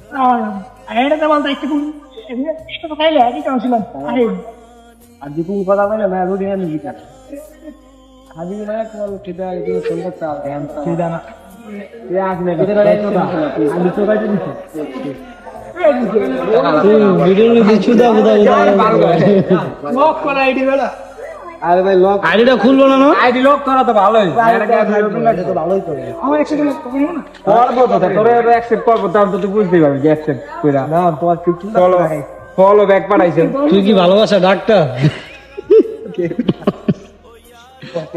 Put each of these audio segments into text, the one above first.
Akhirnya teman tak ikut itu kali ya di kawasan akhir. Adi pun pada mana baru dia ni kita. Adi mana kalau kita itu contoh tak yang Tidak nak. ya kita kita dah itu dah. Adi tu kaji ni. Video কিছু দাও Lock করা ID বেলা। আরে ভাই lock আইডিটা খুলবো না না ID lock করা তো ভালোই তো ভালোই করে। আমার একসাথে করবো না। করবো তো তোরে অ্যাকসেপ্ট করবো তাও তো তুই বুঝতেই পারবি যে অ্যাকসেপ্ট কইরা না তোমার 15 ফলো ফলো ব্যাক পাঠাইছে তুই কি ভালোবাসা ডাক্তার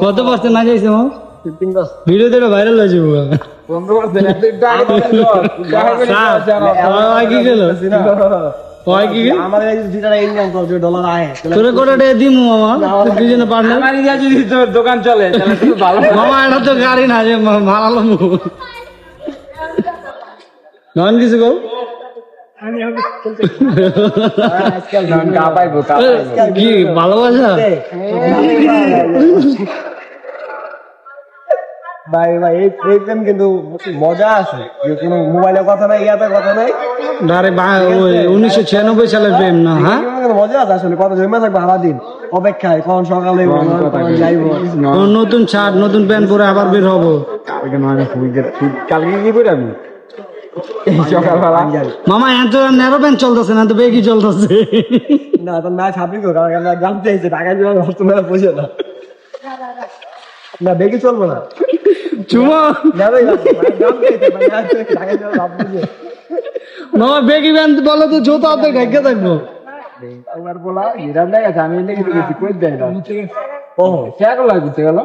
কত পার্সেন্ট না যাইছে মো 15 ভিডিও দেখে ভাইরাল হয়ে যাবো 15% একটা হয় কি গেল হয় কি গেল আমাদের এই যেটা ইনকাম করছে ডলার আয় তোরে কোটা দিমু মামা দুজনে পার্টনার আমার ইয়া যদি তোর দোকান চলে তাহলে তুই ভালো মামা এটা তো গাড়ি না যে মারালো মু নন কিছু কও আমি হবে চলতে। আজকাল ধান কাপাইবো কি ভালোবাসা ভাই ভাই এই প্রেম কিন্তু মজা আছে যে কোনো মোবাইলের কথা নাই ইয়াতে কথা নাই আরে 1996 সালের প্রেম না হ্যাঁ মজা আছে আসলে কত জমা থাকবে সারাদিন অপেক্ষায় কখন সকালে যাইবো নতুন শার্ট নতুন প্যান্ট পরে আবার বের হবো কালকে কি করে আমি সকালবেলা মামা এত ন্যারো প্যান্ট চলতেছে না তো বেগি চলতেছে না তো না ছাপি তো কারণ আমরা জানতে চাইছি টাকা জমা হচ্ছে না বুঝে না না বেগে চলবো না চুমা না ভাই জানতে চাইছি টাকা জমা লাভ বুঝে মামা বেগি প্যান্ট বলো তো জুতা হাতে ঢেকে থাকবো একবার বলা হিরাম নাই আছে আমি এনে কিছু কই দেয় না ও কে লাগছে গেল